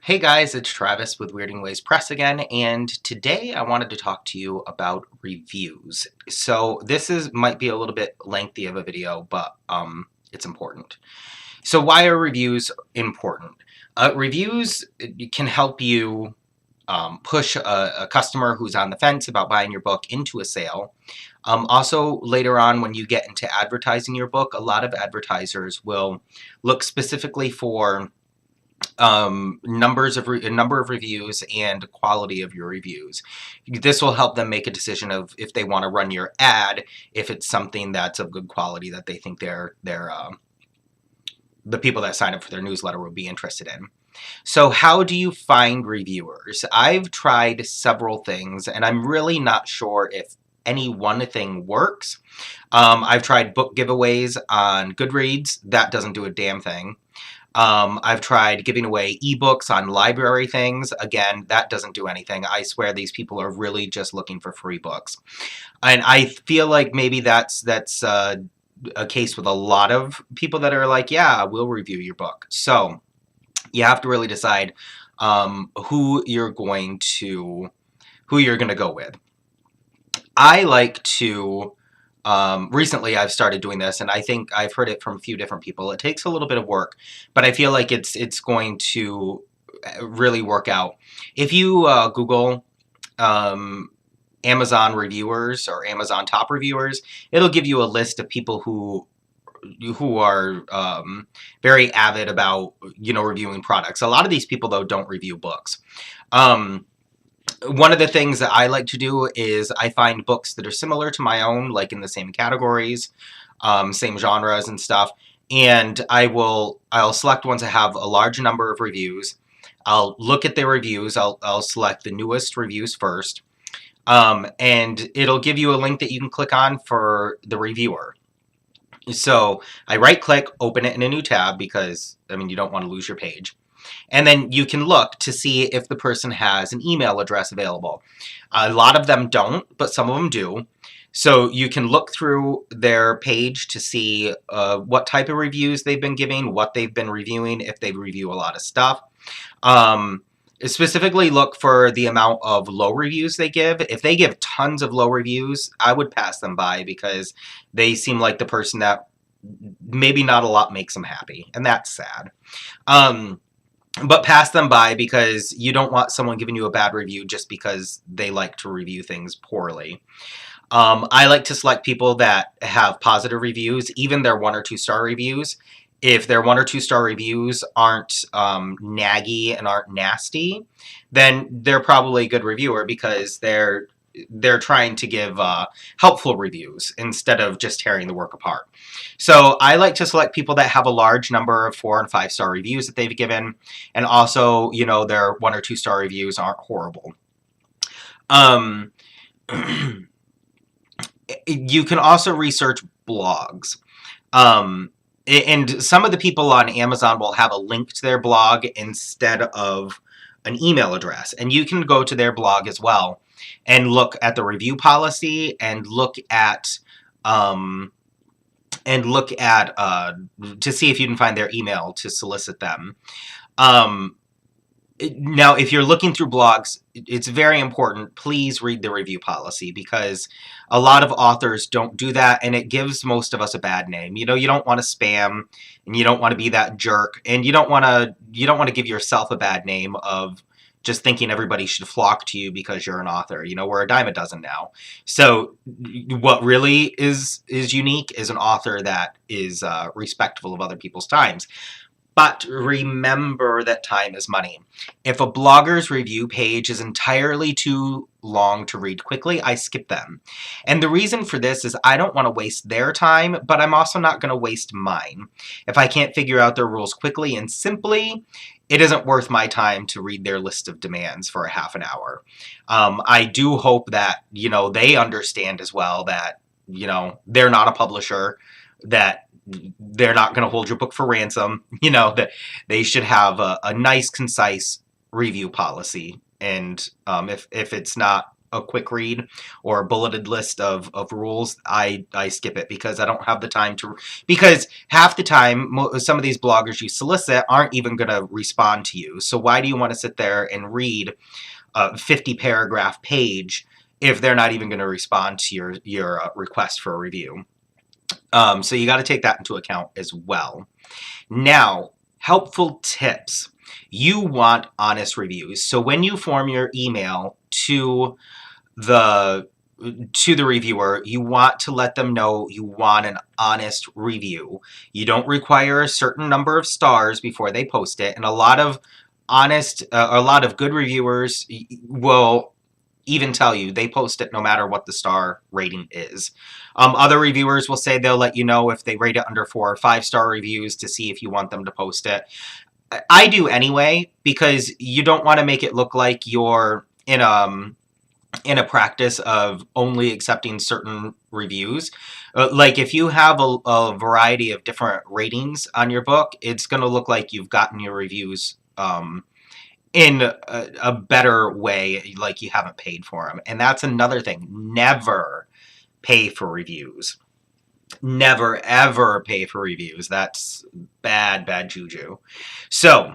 Hey guys, it's Travis with Weirding Ways Press again, and today I wanted to talk to you about reviews. So this is might be a little bit lengthy of a video, but it's important. So why are reviews important? Reviews can help you push a customer who's on the fence about buying your book into a sale. Also, later on, when you get into advertising your book, a lot of advertisers will look specifically for number of reviews and quality of your reviews. This will help them make a decision of if they want to run your ad, if it's something that's of good quality that they think the people that sign up for their newsletter will be interested in. So how do you find reviewers? I've tried several things, and I'm really not sure if any one thing works. I've tried book giveaways on Goodreads. That doesn't do a damn thing. I've tried giving away ebooks on library things. Again, that doesn't do anything. I swear these people are really just looking for free books. And I feel like maybe that's a case with a lot of people that are like, yeah, we'll review your book. So you have to really decide who you're going to go with. I like to recently I've started doing this, and I think I've heard it from a few different people. It takes a little bit of work, but I feel like it's going to really work out. If you Google Amazon reviewers or Amazon top reviewers, it'll give you a list of people who are very avid about reviewing products. A lot of these people though don't review books. One of the things that I like to do is I find books that are similar to my own, like in the same categories, same genres and stuff, and I'll select ones that have a large number of reviews. I'll look at their reviews. I'll select the newest reviews first, and it'll give you a link that you can click on for the reviewer. So I right click, open it in a new tab because, I mean, you don't want to lose your page. And then you can look to see if the person has an email address available. A lot of them don't, but some of them do. So you can look through their page to see what type of reviews they've been giving, what they've been reviewing, if they review a lot of stuff. Specifically look for the amount of low reviews they give. If they give tons of low reviews, I would pass them by because they seem like the person that maybe not a lot makes them happy, and that's sad. But pass them by because you don't want someone giving you a bad review just because they like to review things poorly. I like to select people that have positive reviews, even their 1 or 2 star reviews. If their 1 or 2 star reviews aren't naggy and aren't nasty, then they're probably a good reviewer because they're trying to give helpful reviews instead of just tearing the work apart. So I like to select people that have a large number of 4 and 5 star reviews that they've given, and also, their 1 or 2 star reviews aren't horrible. You can also research blogs. And some of the people on Amazon will have a link to their blog instead of an email address. And you can go to their blog as well and look at the review policy and look at to see if you can find their email to solicit them. Now, if you're looking through blogs, it's very important, please read the review policy because a lot of authors don't do that, and it gives most of us a bad name. You don't want to spam, and you don't want to be that jerk, and you don't want to give yourself a bad name of just thinking everybody should flock to you because you're an author. We're a dime a dozen now. So what really is unique is an author that is respectful of other people's times. But remember that time is money. If a blogger's review page is entirely too long to read quickly, I skip them. And the reason for this is I don't want to waste their time, but I'm also not going to waste mine. If I can't figure out their rules quickly and simply, it isn't worth my time to read their list of demands for a half an hour. I do hope that, they understand as well that, they're not a publisher, that they're not going to hold your book for ransom, that they should have a nice, concise review policy. And if it's not a quick read or a bulleted list of rules, I skip it because I don't have the time to, because half the time some of these bloggers you solicit aren't even going to respond to you. So why do you want to sit there and read a 50 paragraph page if they're not even going to respond to your request for a review? So you got to take that into account as well. Now, helpful tips. You want honest reviews. So when you form your email to the reviewer, you want to let them know you want an honest review. You don't require a certain number of stars before they post it, and a lot of good reviewers will even tell you they post it no matter what the star rating is. Other reviewers will say they'll let you know if they rate it under 4 or 5 star reviews to see if you want them to post it. I do anyway, because you don't want to make it look like you're in a practice of only accepting certain reviews. Like if you have a variety of different ratings on your book, it's going to look like you've gotten your reviews in a better way, like you haven't paid for them. And that's another thing. Never pay for reviews. Never, ever pay for reviews. That's bad, bad juju. So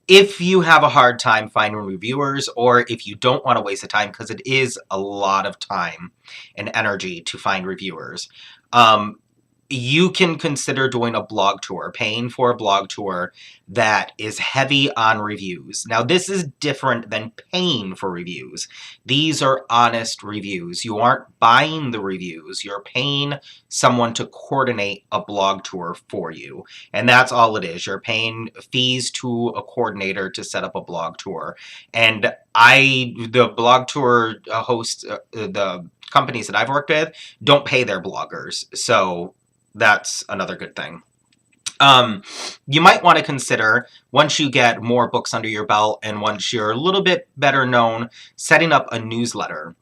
if you have a hard time finding reviewers, or if you don't want to waste the time, because it is a lot of time and energy to find reviewers, you can consider doing a blog tour, paying for a blog tour that is heavy on reviews. Now, this is different than paying for reviews. These are honest reviews. You aren't buying the reviews. You're paying someone to coordinate a blog tour for you. And that's all it is. You're paying fees to a coordinator to set up a blog tour. And the blog tour hosts, the companies that I've worked with, don't pay their bloggers. So that's another good thing. You might want to consider, once you get more books under your belt and once you're a little bit better known, setting up a newsletter.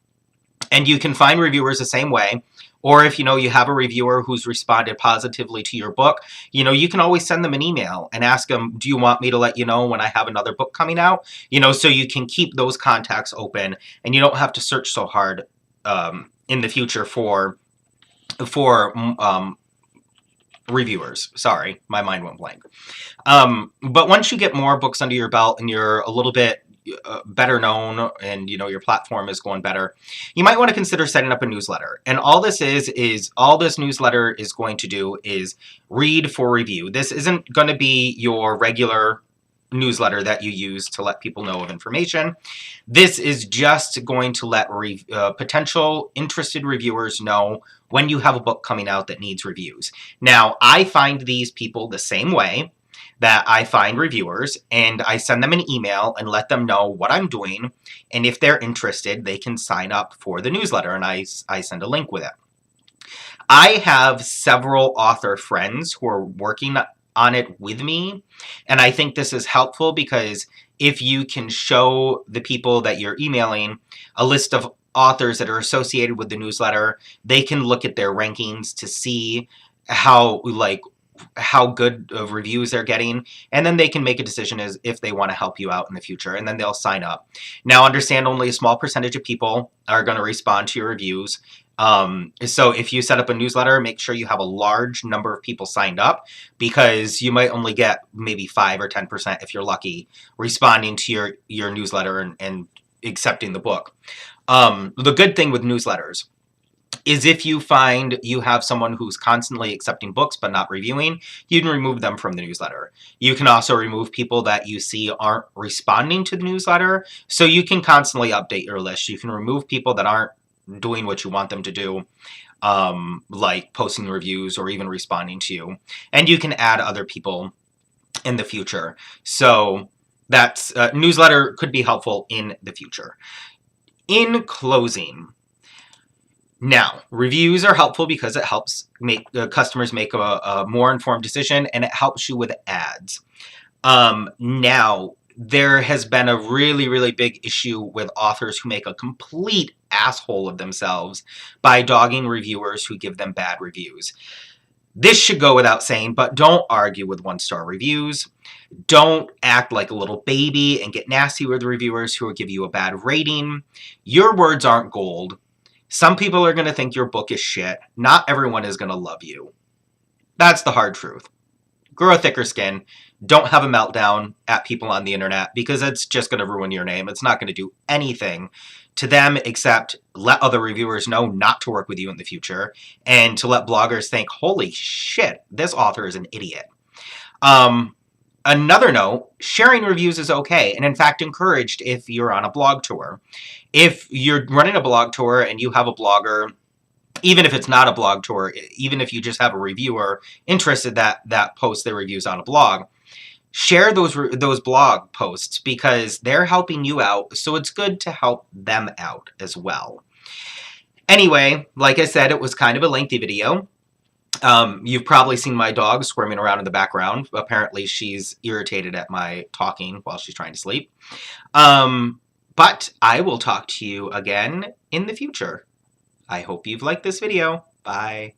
And you can find reviewers the same way. Or if you have a reviewer who's responded positively to your book, you can always send them an email and ask them, do you want me to let you know when I have another book coming out? So you can keep those contacts open and you don't have to search so hard in the future for reviewers. Sorry, my mind went blank. But once you get more books under your belt and you're a little bit better known and your platform is going better, you might want to consider setting up a newsletter. And all this all this newsletter is going to do is read for review. This isn't going to be your regular newsletter that you use to let people know of information. This is just going to let potential interested reviewers know when you have a book coming out that needs reviews. Now, I find these people the same way that I find reviewers, and I send them an email and let them know what I'm doing, and if they're interested, they can sign up for the newsletter, and I send a link with it. I have several author friends who are working on it with me, and I think this is helpful because if you can show the people that you're emailing a list of authors that are associated with the newsletter, they can look at their rankings to see how good of reviews they're getting, and then they can make a decision as if they want to help you out in the future, and then they'll sign up. Now, understand only a small percentage of people are going to respond to your reviews. So if you set up a newsletter, make sure you have a large number of people signed up, because you might only get maybe 5 or 10%, if you're lucky, responding to your newsletter and accepting the book. The good thing with newsletters is if you find you have someone who's constantly accepting books but not reviewing, you can remove them from the newsletter. You can also remove people that you see aren't responding to the newsletter, so you can constantly update your list. You can remove people that aren't doing what you want them to do, like posting reviews or even responding to you. And you can add other people in the future. So that's newsletter could be helpful in the future. In closing, now, reviews are helpful because it helps make customers make a more informed decision, and it helps you with ads. Now, there has been a really, really big issue with authors who make a complete asshole of themselves by dogging reviewers who give them bad reviews. This should go without saying, but don't argue with 1-star reviews. Don't act like a little baby and get nasty with reviewers who will give you a bad rating. Your words aren't gold. Some people are going to think your book is shit. Not everyone is going to love you. That's the hard truth. Grow a thicker skin. Don't have a meltdown at people on the internet because it's just going to ruin your name. It's not going to do anything to them except let other reviewers know not to work with you in the future and to let bloggers think, holy shit, this author is an idiot. Another note, sharing reviews is okay and in fact encouraged if you're on a blog tour. If you're running a blog tour and you have a blogger, even if it's not a blog tour, even if you just have a reviewer interested that posts their reviews on a blog, share those blog posts because they're helping you out, so it's good to help them out as well. Anyway, like I said, it was kind of a lengthy video. You've probably seen my dog squirming around in the background. Apparently she's irritated at my talking while she's trying to sleep. But I will talk to you again in the future. I hope you've liked this video. Bye.